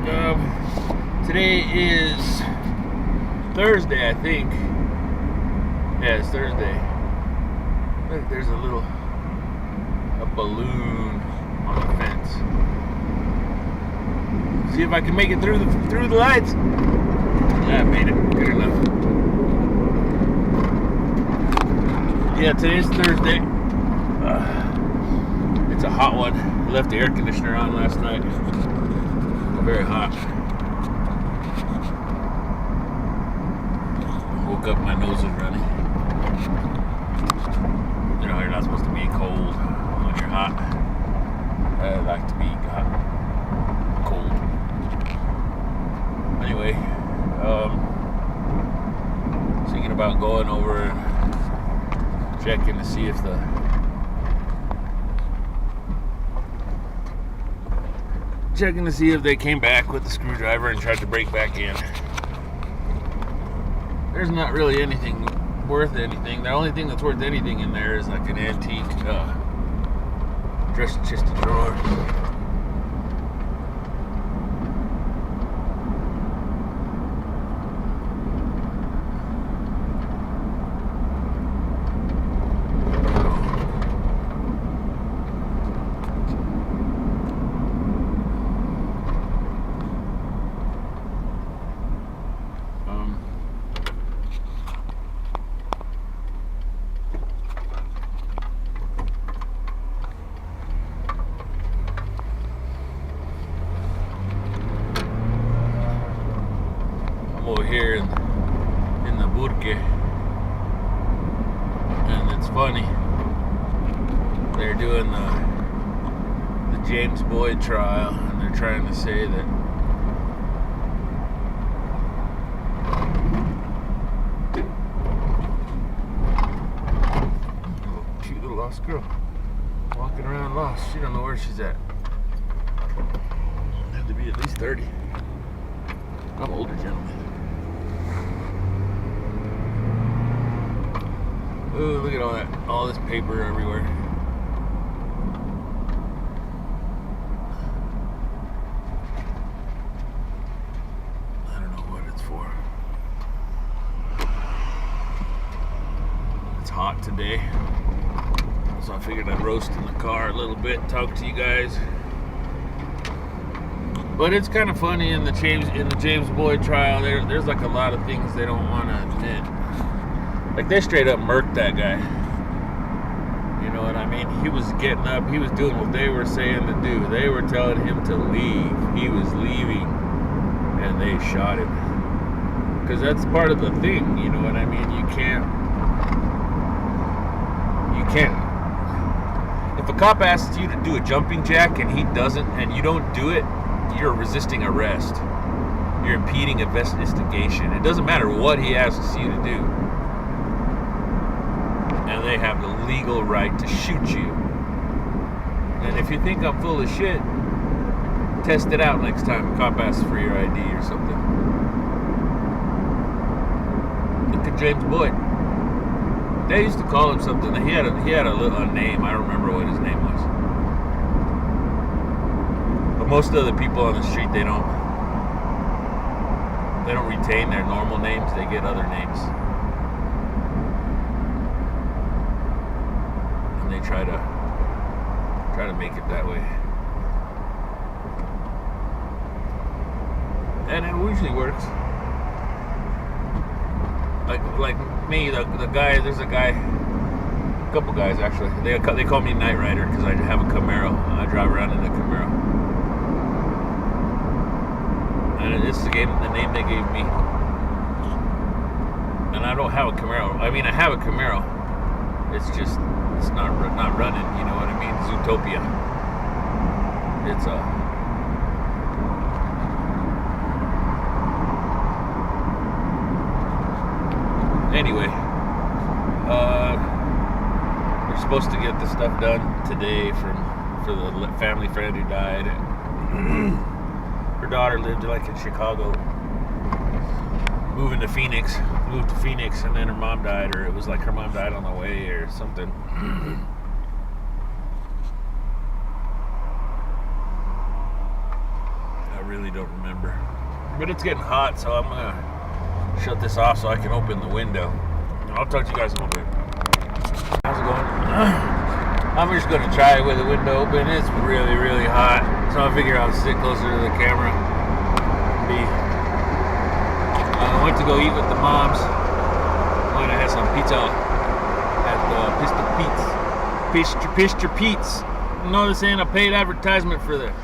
Today is Thursday, I think. Yeah, it's Thursday. Look, there's a balloon on the fence. See if I can make it through the lights. Yeah, I made it. Good enough. Yeah, today's Thursday. It's a hot one. I left the air conditioner on last night. Very hot. Woke up, my nose was running. You know, you're not supposed to be cold when you're hot. I like to be hot, cold. Anyway, thinking about going over and checking to see if they came back with the screwdriver and tried to break back in. There's not really anything worth anything. The only thing that's worth anything in there is like an antique dresser chest of drawers. Over here in the Burke, and it's funny, they're doing the James Boyd trial, and they're trying to say that cute little lost girl walking around lost. She don't know where she's at. Have to be at least 30. I'm an older gentleman. Oh, look at all this paper everywhere. I don't know what it's for. It's hot today, so I figured I'd roast in the car a little bit, talk to you guys. But it's kind of funny in the James Boyd trial. There's like a lot of things they don't want to admit. Like, they straight up murked that guy. You know what I mean? He was getting up. He was doing what they were saying to do. They were telling him to leave. He was leaving. And they shot him. Because that's part of the thing. You know what I mean? You can't. If a cop asks you to do a jumping jack and he doesn't, and you don't do it, you're resisting arrest. You're impeding investigation. It doesn't matter what he asks you to do. And they have the legal right to shoot you. And if you think I'm full of shit, test it out next time a cop asks for your ID or something. Look at James Boyd. They used to call him something. He had a name. I don't remember what his name was. But most of the people on the street, they don't retain their normal names. They get other names. They try to make it that way, and it usually works. Like me, the guy. There's a couple guys actually. They call me Night Rider because I have a Camaro. I drive around in a Camaro, and it's the name they gave me. And I don't have a Camaro. I mean, I have a Camaro. It's just. It's not running, you know what I mean? Zootopia. It's anyway, we're supposed to get this stuff done today for the family friend who died. Her daughter lived like in Chicago, moved to Phoenix, and then her mom died, or it was like her mom died on the way or something. I really don't remember. But it's getting hot, so I'm gonna shut this off so I can open the window. I'll talk to you guys in a little bit. How's it going? I'm just gonna try it with the window open. It's really, really hot, so I figure I'll sit closer to the camera. I went to go eat with the moms. I had some pizza at Pistol Pete's. No, this ain't a paid advertisement for this.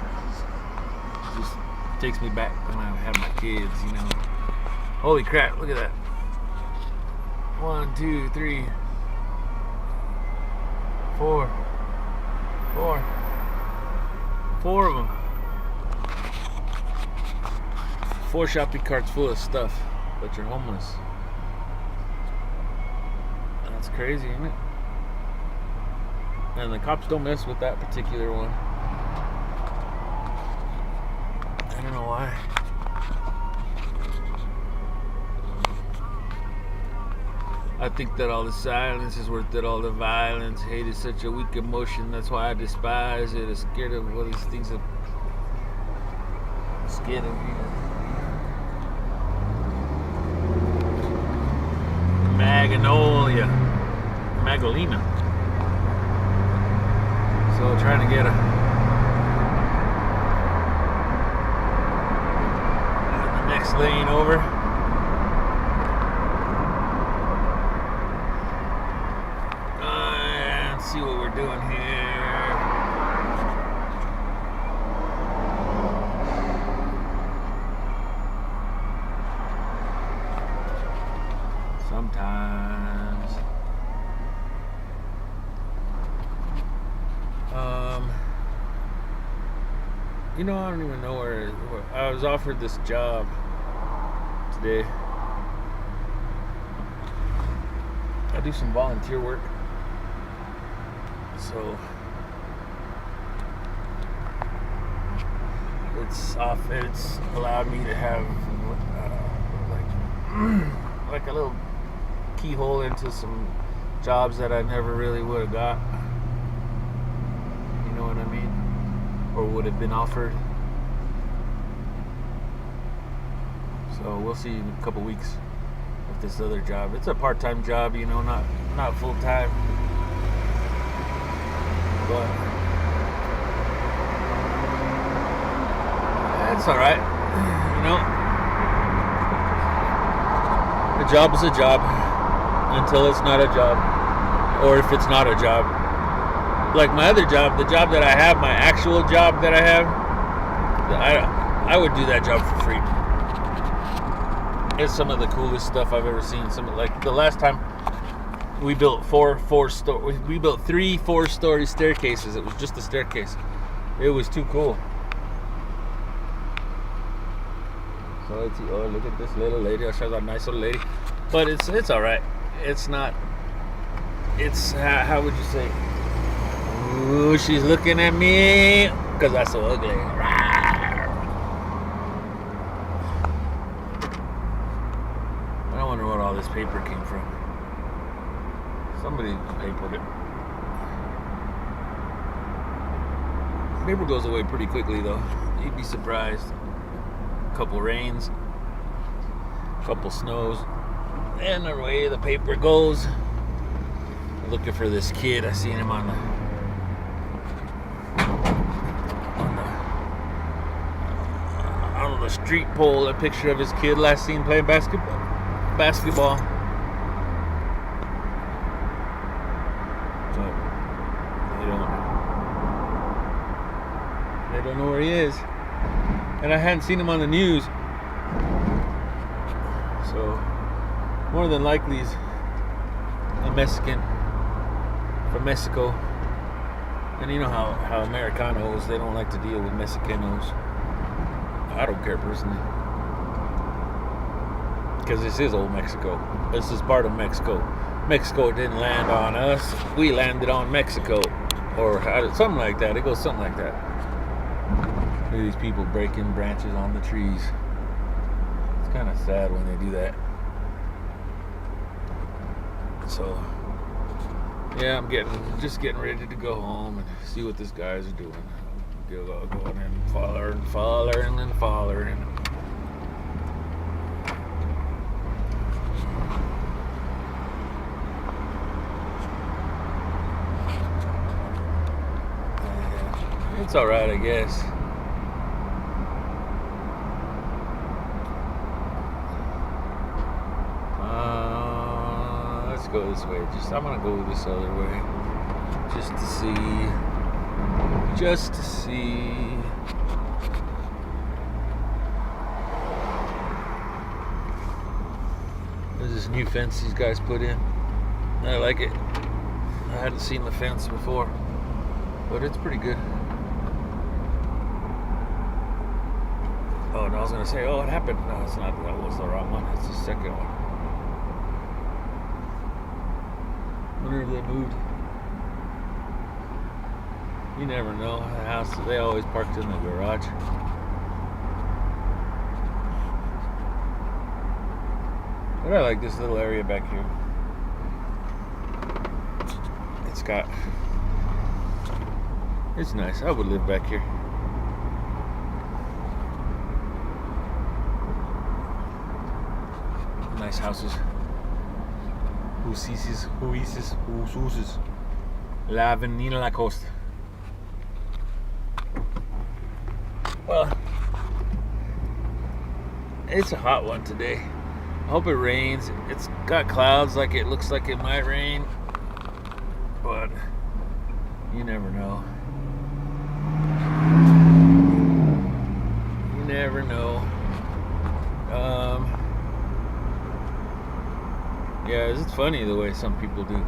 Just takes me back when I had my kids, you know. Holy crap, look at that. 1, 2, 3, 4. 4 of them. 4 shopping carts full of stuff, but you're homeless. That's crazy, isn't it? And the cops don't mess with that particular one. I don't know why. I think that all the silence is worth it, all the violence. Hate is such a weak emotion, that's why I despise it. I'm scared of all these things. I'm scared of you. Magdalena. So trying to get the next lane over. And see what we're doing here. Sometimes. You know, I don't even know where I was offered this job today. I do some volunteer work, so it's allowed me to have like a little keyhole into some jobs that I never really would have got. You know what I mean? Or would have been offered. So we'll see in a couple weeks with this other job. It's a part-time job, you know, not full-time. But it's all right, you know. A job is a job until it's not a job, or if it's not a job. Like my other job, the job that I have, my actual job that I have, I would do that job for free. It's some of the coolest stuff I've ever seen. Like the last time we built we built 3 4-story staircases. It was just a staircase. It was too cool. So let's see. Oh, look at this little lady. She's a nice little lady, but it's all right. It's not. It's how would you say? Ooh, she's looking at me because I'm so ugly. I wonder what all this paper came from. Somebody papered it. Paper goes away pretty quickly though. You'd be surprised. A couple rains, a couple snows, and away the paper goes. I'm looking for this kid. I seen him on the street pole, a picture of his kid last seen playing basketball. But they don't know where he is. And I hadn't seen him on the news. So more than likely he's a Mexican from Mexico. And you know how Americanos, they don't like to deal with Mexicanos. I don't care personally, because this is old Mexico. This is part of Mexico. Mexico didn't land on us. We landed on Mexico, or something like that. It goes something like that. Look at these people breaking branches on the trees. It's kind of sad when they do that. So yeah, I'm just getting ready to go home and see what these guys are doing. Going and following. It's alright, I guess. Let's go this way. I'm gonna go this other way. Just to see. There's this new fence these guys put in. I like it. I hadn't seen the fence before, but it's pretty good. Oh, and I was gonna say, oh, it happened. No, it's not. That was the wrong one. It's the second one. I wonder if they moved. You never know. The house, they always parked in the garage. But I like this little area back here. It's nice. I would live back here. Nice houses. Huises. La Avenida La Costa. Well, it's a hot one today. I hope it rains. It's got clouds, like it looks like it might rain, but you never know. You never know. Yeah, it's funny the way some people do.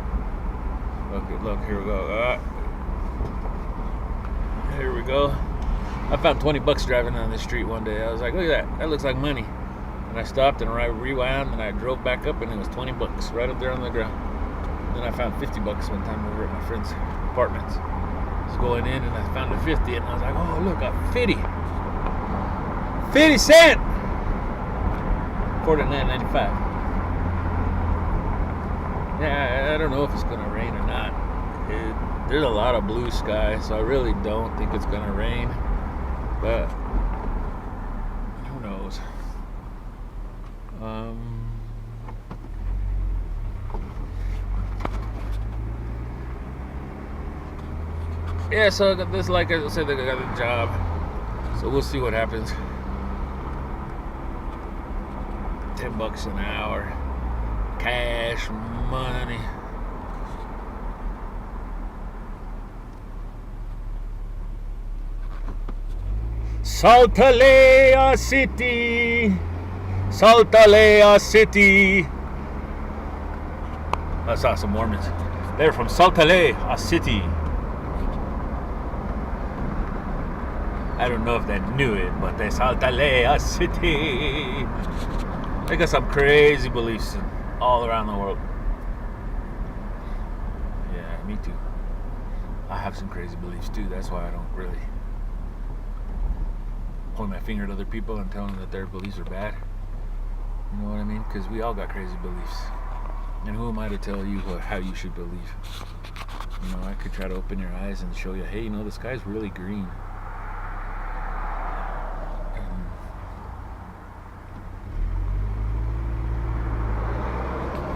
Look, here we go. Here we go. I found $20 driving down the street one day. I was like, look at that. That looks like money. And I stopped and I rewound and I drove back up and it was $20 right up there on the ground. Then I found $50 one time over at my friend's apartments. I was going in and I found a 50 and I was like, oh look, a 50. 50 cent! $49.95. Yeah, I don't know if it's gonna rain or not. There's a lot of blue sky, so I really don't think it's gonna rain. But who knows? Yeah, so I got this, like I said, I got a job. So we'll see what happens. $10 an hour. Cash money. Saltalea City. Saltalea City. I saw some Mormons. They're from Saltalea City. I don't know if they knew it, but they Saltalea City. They got some crazy beliefs all around the world. Yeah, me too. I have some crazy beliefs too. That's why I don't really point my finger at other people and tell them that their beliefs are bad. You know what I mean? Because we all got crazy beliefs. And who am I to tell you how you should believe? You know, I could try to open your eyes and show you, hey, you know, the sky's really green.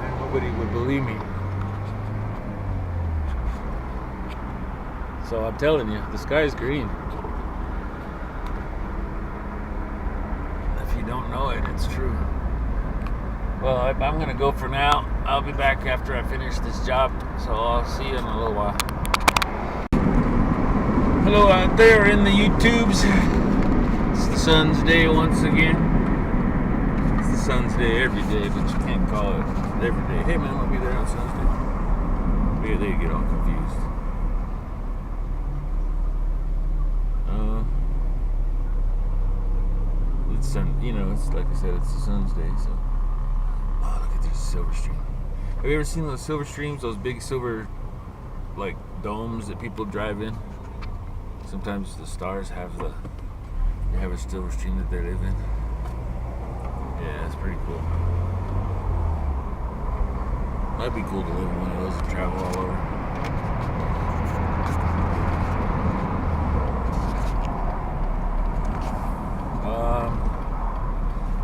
And nobody would believe me. So I'm telling you, the sky's green. If you don't know it, it's true. Well, I'm going to go for now. I'll be back after I finish this job, so I'll see you in a little while. Hello out there in the YouTubes. It's the sun's day once again. It's the sun's day every day, but you can't call it every day. Hey man, I'll be there on sun's day. They get all confused. It's sun, you know, it's like I said, it's the sun's day, so. Oh, look at these silver streams. Have you ever seen those silver streams? Those big silver, like, domes that people drive in? Sometimes the stars have a silver stream that they live in. Yeah, it's pretty cool. Might be cool to live in one of those and travel all over.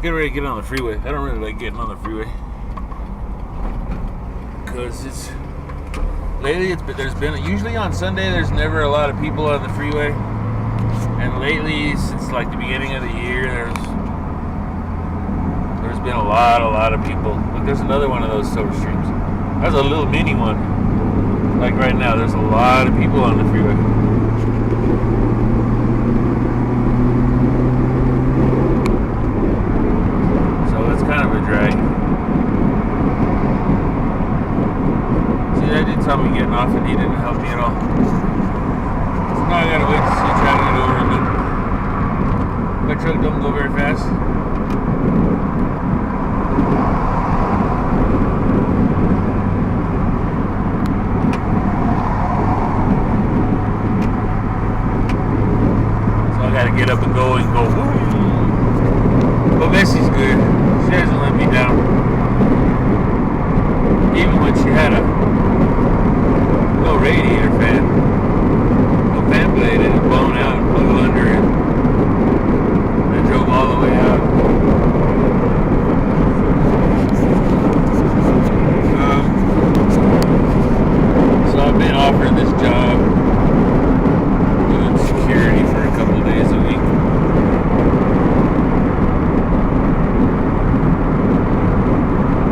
Get ready to get on the freeway. I don't really like getting on the freeway because lately there's been usually on Sunday there's never a lot of people on the freeway, And lately, since like the beginning of the year, there's been a lot of people. But there's another one of those silver streams. That's a little mini one. Like right now, there's a lot of people on the freeway. So it's kind of a drag. See, that did tell me getting off and he didn't help me at all. So now I gotta wait to see traffic get over me. My truck don't go very fast. Get up and go. Woo. But Messi's good. She hasn't let me down. Even when she had no radiator fan, no fan blade, it had blown out and blew under it. I drove all the way out. So I've been offered this job doing security for a couple of days a week.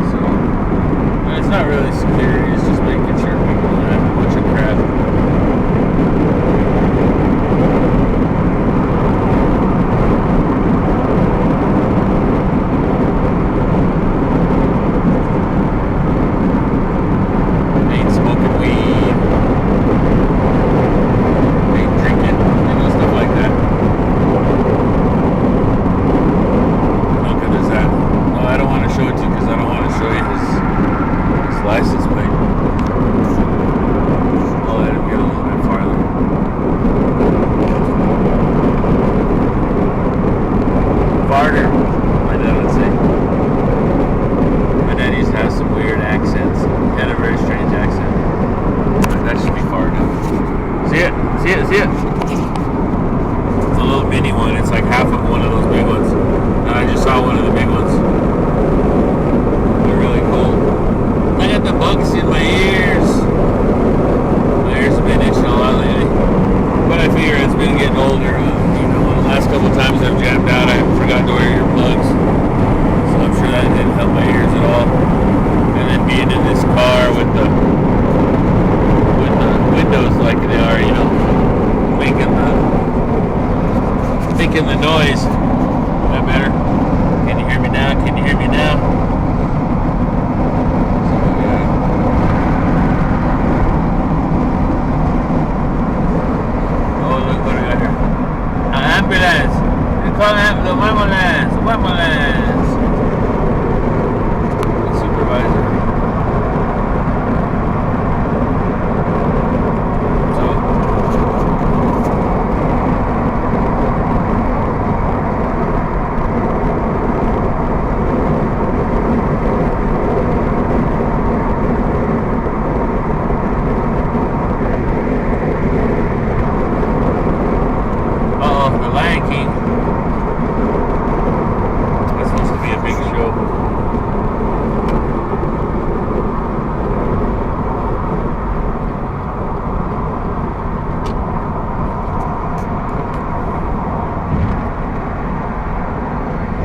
So, it's not really security, it's just making sure people don't have a bunch of crap. Ain't smoking weed. Ain't drinking. Stuff like that. How good is that? No, I don't want to show it to you because I don't want to show you his license plate. I'll let him get a little bit farther. Farther, my dad would say. My dad used to have some weird accents. He had a very strange accent. But that should be far now. See it? See it? See it? It's a little mini one. It's like half of one of those big ones. And I just saw one of the big ones. They're really cool. I got the bugs in my ears. My ears have been itching a lot lately. But I figure it's been getting older. The last couple of times I've jammed out, I forgot to wear earplugs. So I'm sure that didn't help my ears at all. And then being in this car with the windows like they are, making the noise. Is that better? Can you hear me now? Can you hear me now? So, yeah. Oh, look what I got here. An ambulance. They call it the ambulance. Ambulance. The supervisor.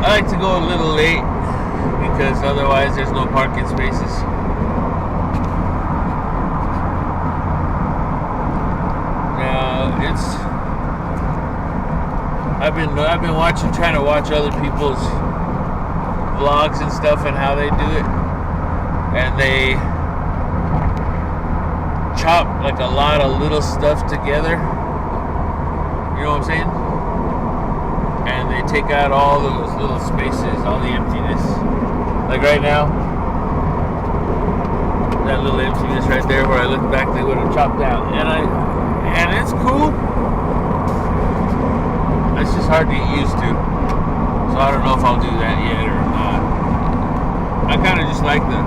I like to go a little late because otherwise there's no parking spaces. Now I've been trying to watch other people's vlogs and stuff and how they do it, and they chop like a lot of little stuff together. You know what I'm saying? And they take out all those little spaces, all the emptiness. Like right now, that little emptiness right there where I look back, they would have chopped out. And it's cool. It's just hard to get used to. So I don't know if I'll do that yet or not. I kind of just like the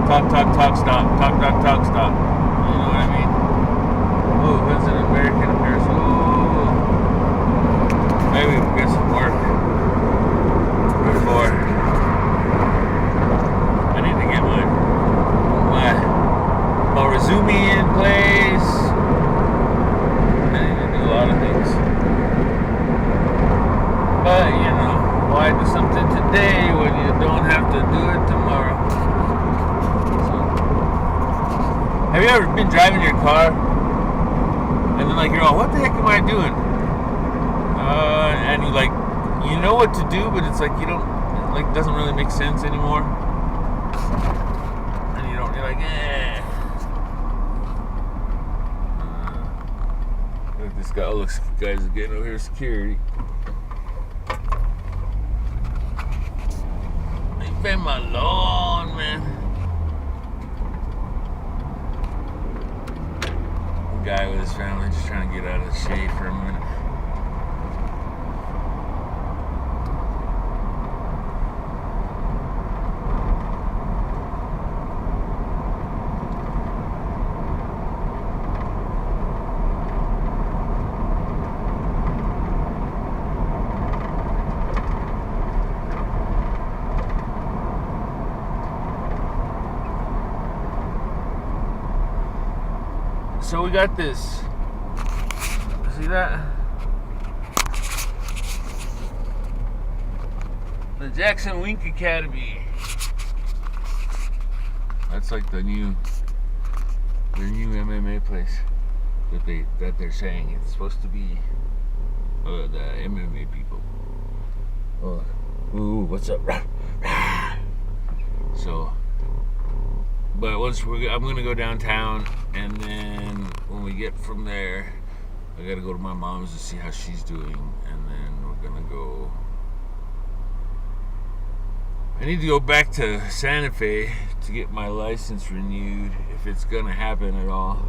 talk, stop. Talk, stop. You know what I mean? Oh, when's an American appearance? Oh. Maybe we'll get some work before. I need to get my resume in place. I need to do a lot of things. But, you know, why do something today when you don't have to do it tomorrow? So, have you ever been driving your car and then like you're all, what the heck am I doing? And you like, you know what to do, but it's like you don't, like doesn't really make sense anymore. And you're like, eh. Look, this guy, oh, looks, guys are getting over here security. Leave me alone, man. Guy with his family just trying to get out of the shade for a minute. So we got this. See that? The Jackson Wink Academy. That's like their new MMA place that they're saying it's supposed to be. The MMA people. Oh, ooh, what's up? So. But I'm gonna go downtown, and then when we get from there, I gotta go to my mom's to see how she's doing, and then we're gonna go. I need to go back to Santa Fe to get my license renewed, if it's gonna happen at all.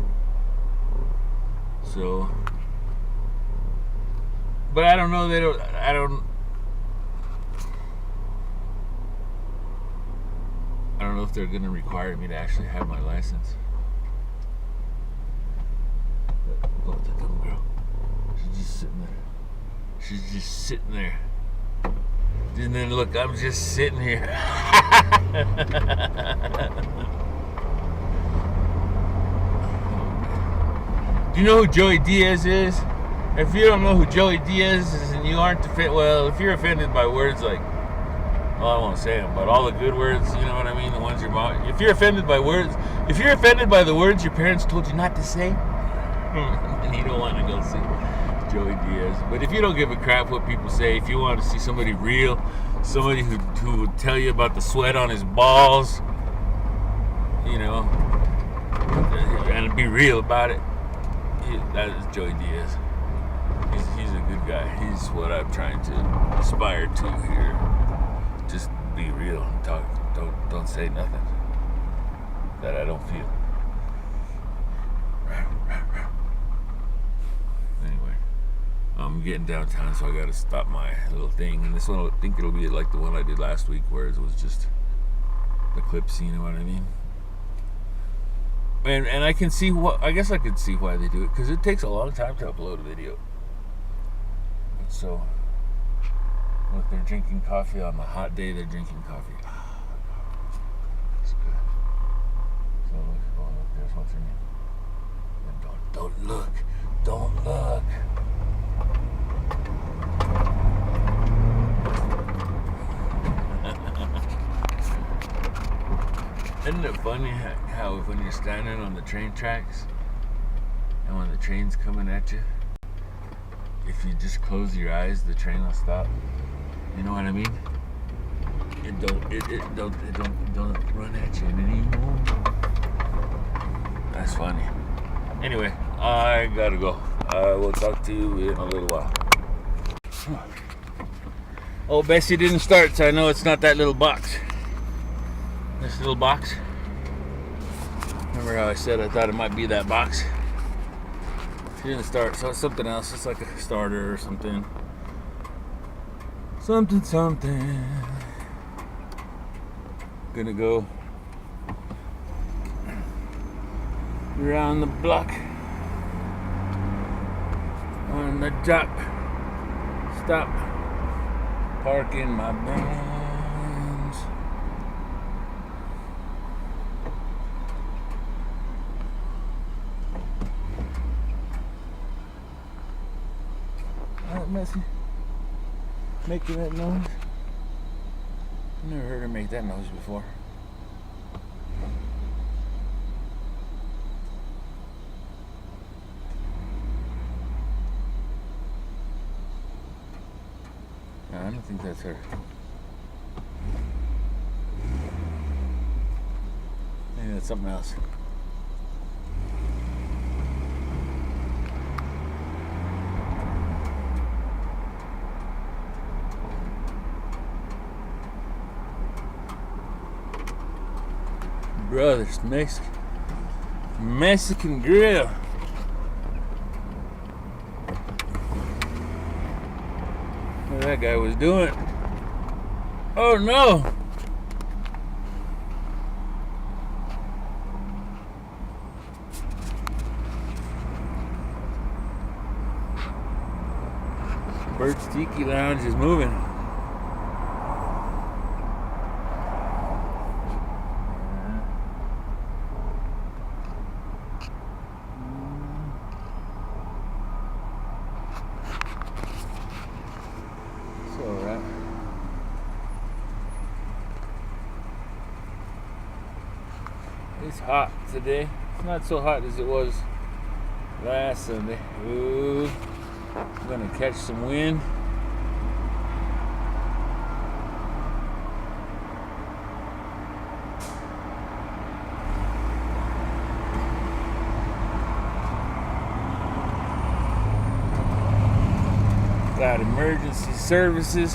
So, but I don't know. I don't know if they're going to require me to actually have my license. Oh, the dumb girl. She's just sitting there. She's just sitting there. And then look, I'm just sitting here. Do you know who Joey Diaz is? If you don't know who Joey Diaz is and you aren't offended, well, if you're offended by words like, well, I won't say them, but all the good words, you know what I mean? The ones your mom. If you're offended by words, if you're offended by the words your parents told you not to say, then you don't want to go see Joey Diaz. But if you don't give a crap what people say, if you want to see somebody real, somebody who will tell you about the sweat on his balls, you know, and be real about it, that is Joey Diaz. He's a good guy. He's what I'm trying to aspire to here. Just be real and talk. Don't say nothing that I don't feel. Anyway, I'm getting downtown, so I gotta stop my little thing. And this one, I think it'll be like the one I did last week, where it was just the clips. You know what I mean? And I can see I guess I could see why they do it, because it takes a lot of time to upload a video. So. Look, they're drinking coffee on the hot day. They're drinking coffee. It's good. So look, oh look, there's what's her name. And don't look, don't look. Isn't it funny how when you're standing on the train tracks and when the train's coming at you, if you just close your eyes, the train will stop. You know what I mean? It don't run at you anymore. That's funny. Anyway, I gotta go. I will talk to you in a little while. Oh, Bessie didn't start, so I know it's not that little box. This little box. Remember how I said I thought it might be that box? She didn't start, so it's something else. It's like a starter or something. Something. Gonna go around the block on the dock. Stop. Parking my Benz. Alright, Messy. making that noise. I've never heard her make that noise before. No, I don't think that's her. Maybe that's something else. Brothers Mexican grill. What that guy was doing. Oh no! Bert's Tiki Lounge is moving. It's alright. It's hot today. It's not so hot as it was last Sunday. Ooh. I'm gonna catch some wind. Got emergency services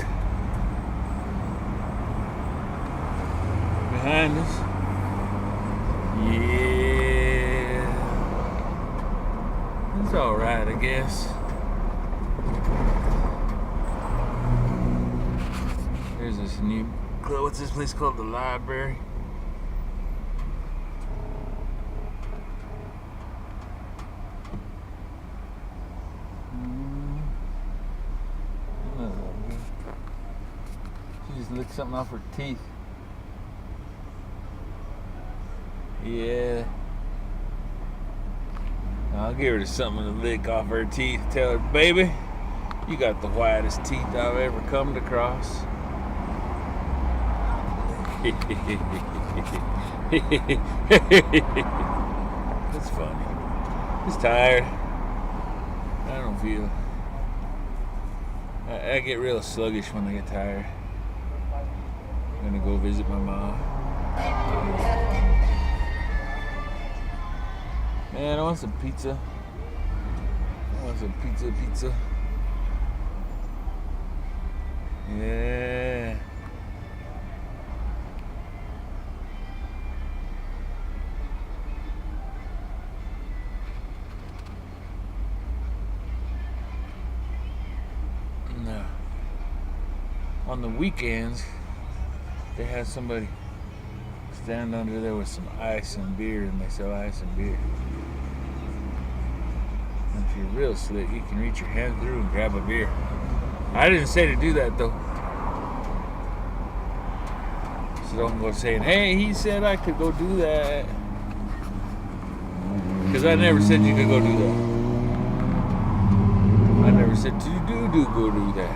behind us. Yeah. It's alright, I guess. There's this new, what's this place called? The library. She just licked something off her teeth. Yeah. I'll give her something to lick off her teeth. Tell her, baby, you got the whitest teeth I've ever come across. That's funny. Just tired. I don't feel. I get real sluggish when I get tired. I'm gonna go visit my mom. Man, I want some pizza. I want some pizza. Yeah. No. On the weekends, they have somebody stand under there with some ice and beer, and they sell ice and beer. And if you're real slick, you can reach your hand through and grab a beer. I didn't say to do that though. So don't go saying, hey, he said I could go do that. Because I never said you could go do that. I never said to go do that.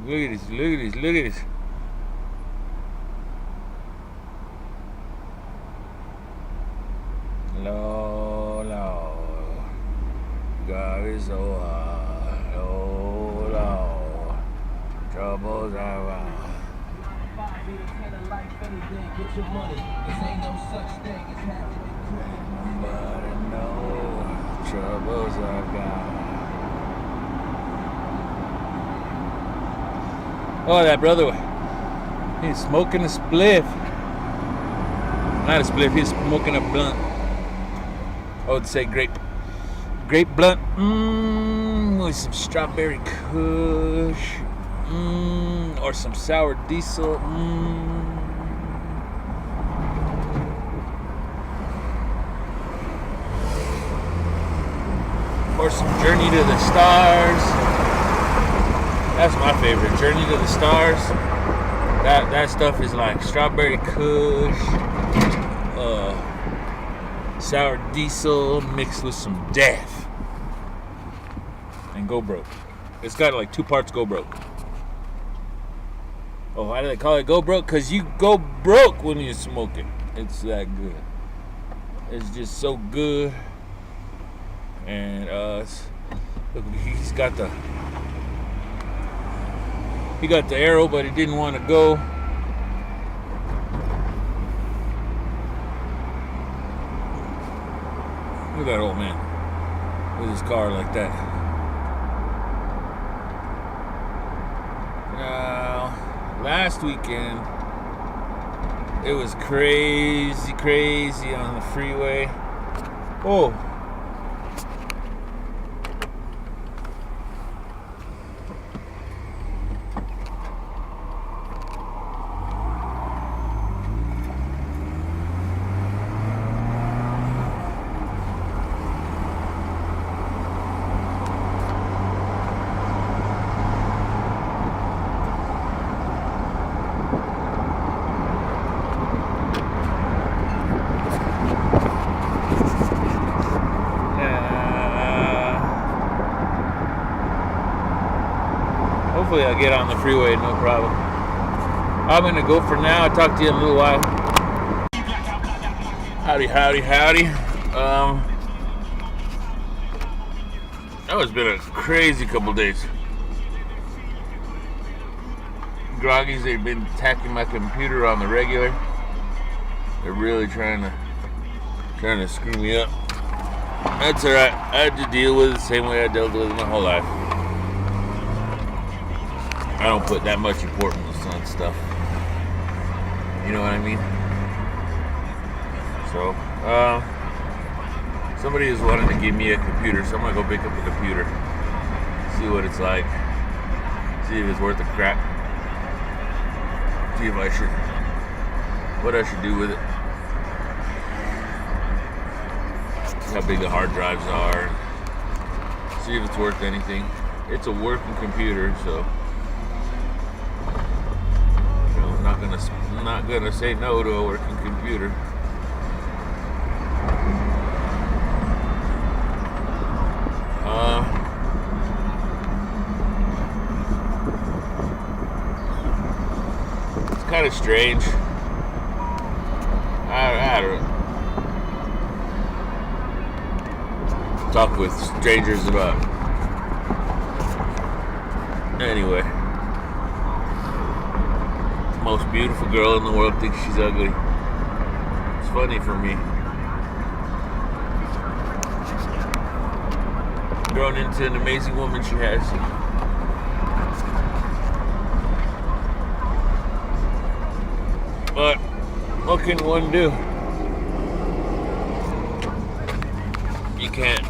Look at this. Lord, God is so hard. Oh, Lord, troubles around. But I know troubles are gone. Oh, that brother, he's smoking a spliff. Not a spliff, he's smoking a blunt. I would say grape blunt. With some strawberry kush. Or some sour diesel. Or some Journey to the Stars. That's my favorite, Journey to the Stars. That stuff is like strawberry kush, Sour diesel mixed with some death. And go broke. It's got like 2 parts go broke. Oh, why do they call it go broke? Because you go broke when you smoke it. It's that good. It's just so good. And look, he got the arrow, but he didn't want to go. Look at that old man with his car like that. Now, last weekend, it was crazy on the freeway. Oh. Hopefully I'll get on the freeway, no problem. I'm going to go for now. I'll talk to you in a little while. Howdy. That has been a crazy couple days. Groggies, they've been attacking my computer on the regular. They're really trying to screw me up. That's alright. I had to deal with it the same way I dealt with it my whole life. I don't put that much importance on stuff. You know what I mean? So, somebody is wanting to give me a computer, so I'm gonna go pick up a computer, see what it's like, see if it's worth a crap, see if what I should do with it, see how big the hard drives are, see if it's worth anything. It's a working computer, so I'm not gonna say no to a working computer. It's kind of strange. I don't talk with strangers about. Anyway. Most beautiful girl in the world thinks she's ugly. It's funny for me. Grown into an amazing woman she has. But what can one do? You can't.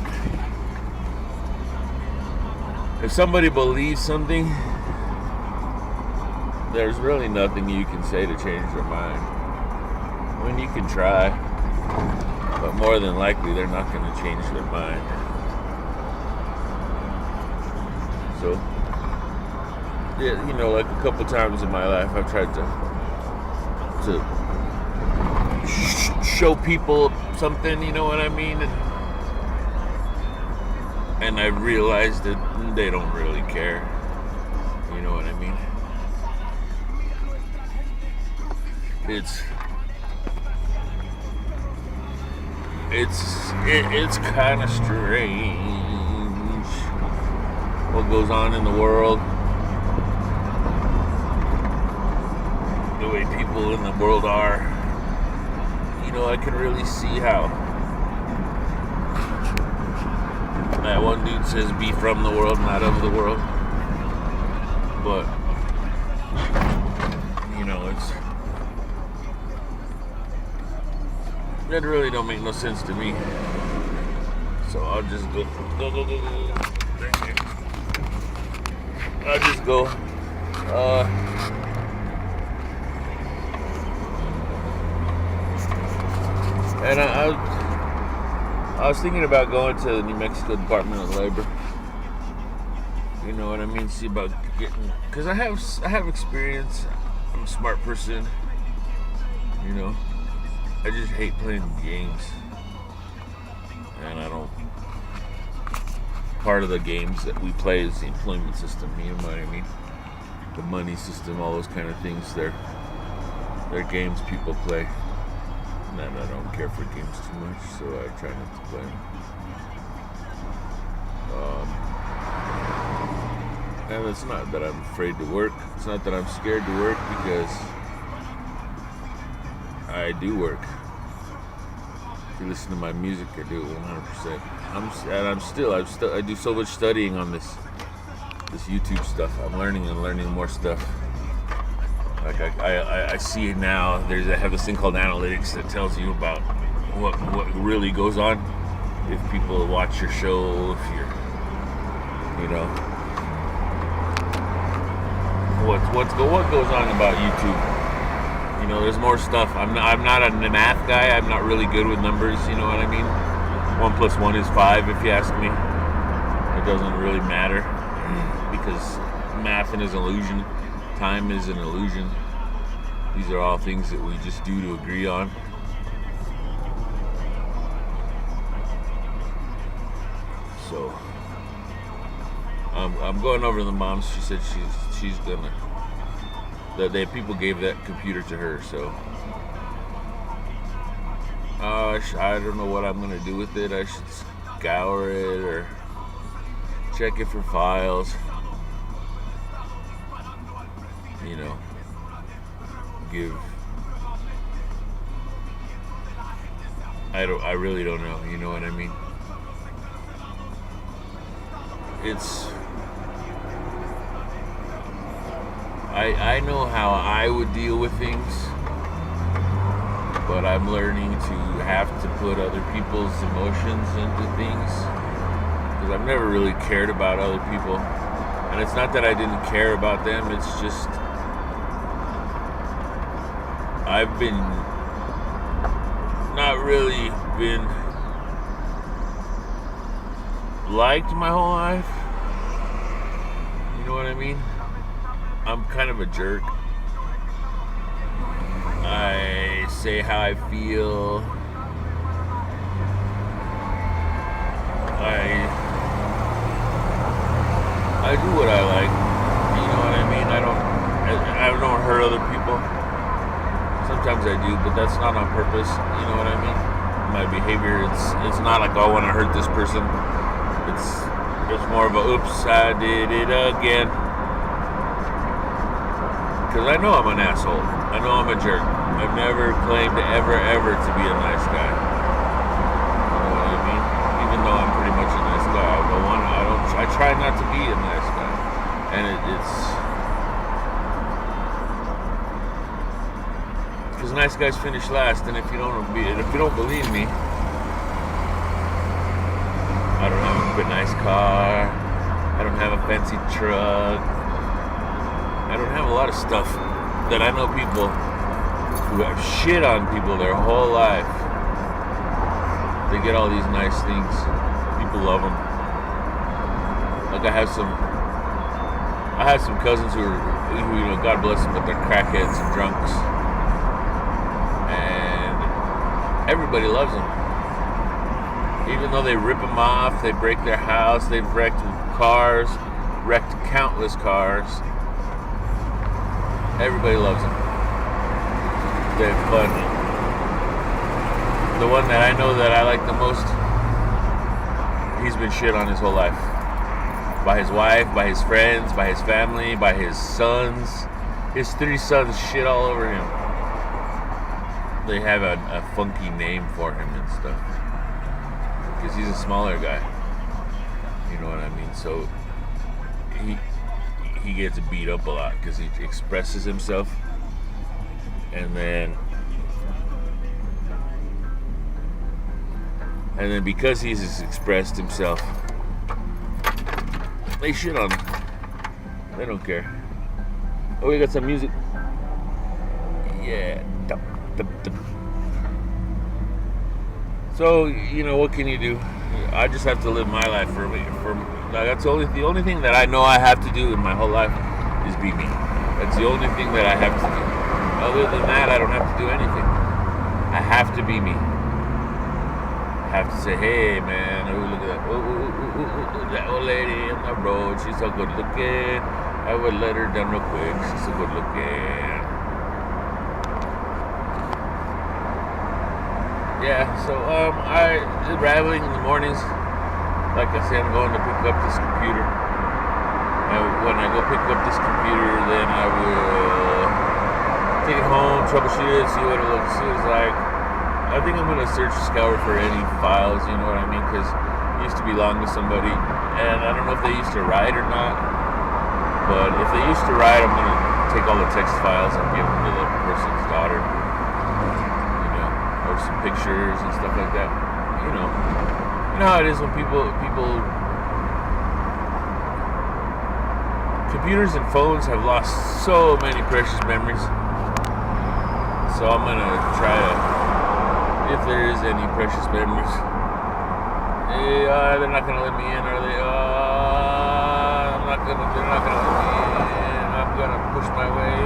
If somebody believes something, there's really nothing you can say to change their mind. I mean, you can try, but more than likely they're not going to change their mind. So, yeah, you know, like a couple times in my life, I've tried to show people something, you know what I mean? And I realized that they don't really care. You know what I mean? It's kind of strange what goes on in the world, the way people in the world are. You know, I can really see how that one dude says be from the world, not of the world. But you know, that really don't make no sense to me. So I'll just go. I'll just go. And I was thinking about going to the New Mexico Department of Labor. You know what I mean? See about getting, because I have experience. I'm a smart person. You know. I just hate playing games. part of the games that we play is the employment system. You know what I mean? The money system, all those kind of things. They're games people play. And I don't care for games too much, so I try not to play them. And it's not that I'm afraid to work. It's not that I'm scared to work, because I do work. If you listen to my music, I do it 100%. I do so much studying on this YouTube stuff. I'm learning more stuff. Like I see it now. I have this thing called analytics that tells you about what really goes on if people watch your show, if you're, what goes on about YouTube. There's more stuff. I'm not a math guy. I'm not really good with numbers. You know what I mean? 1 + 1 is 5, if you ask me. It doesn't really matter, because math is an illusion. Time is an illusion. These are all things that we just do to agree on. So I'm going over to the mom. She said she's gonna. People gave that computer to her, so I don't know what I'm gonna do with it. I should scour it or check it for files. I really don't know. You know what I mean? I know how I would deal with things, but I'm learning to have to put other people's emotions into things, because I've never really cared about other people. And it's not that I didn't care about them, it's just I've not really been liked my whole life. You know what I mean? I'm kind of a jerk. I say how I feel. I do what I like. You know what I mean? I don't hurt other people. Sometimes I do, but that's not on purpose. You know what I mean? My behavior, it's not like, oh, I want to hurt this person. It's more of a, oops, I did it again. Because I know I'm an asshole. I know I'm a jerk. I've never claimed ever to be a nice guy. You know what I mean? Even though I'm pretty much a nice guy, I try not to be a nice guy. And it's because nice guys finish last. And if you don't believe me, I don't have a nice car. I don't have a fancy truck. I don't have a lot of stuff that I know people who have shit on people their whole life. They get all these nice things. People love them. Like I have some cousins who God bless them, but they're crackheads and drunks, and everybody loves them. Even though they rip them off, they break their house, they've wrecked countless cars. Everybody loves them. They're fun. The one that I know that I like the most, he's been shit on his whole life. By his wife, by his friends, by his family, by his sons. His 3 sons shit all over him. They have a funky name for him and stuff. Because he's a smaller guy. You know what I mean? So he gets beat up a lot because he expresses himself, and then because he's expressed himself, they shit on him. They don't care. Oh, we got some music. Yeah. So, what can you do? I just have to live my life for me. That's the only thing that I know I have to do in my whole life is be me. That's the only thing that I have to do. Other than that, I don't have to do anything. I have to be me. have to say, hey man, ooh, look at that, ooh, that old lady on the road, she's so good looking. I would let her down real quick. She's so good looking. Yeah, so I traveling in the mornings. Like I said, I'm going to pick up this computer. And when I go pick up this computer, then I will take it home, troubleshoot it, see what it looks like. I think I'm gonna scour for any files. You know what I mean? Because it used to belong to somebody, and I don't know if they used to write or not. But if they used to write, I'm gonna take all the text files and give them to the person's daughter. You know, or some pictures and stuff like that. You know how it is when people. Computers and phones have lost so many precious memories. So I'm gonna try to, if there is any precious memories. They're not gonna let me in, are they? They're not gonna let me in. I'm gonna push my way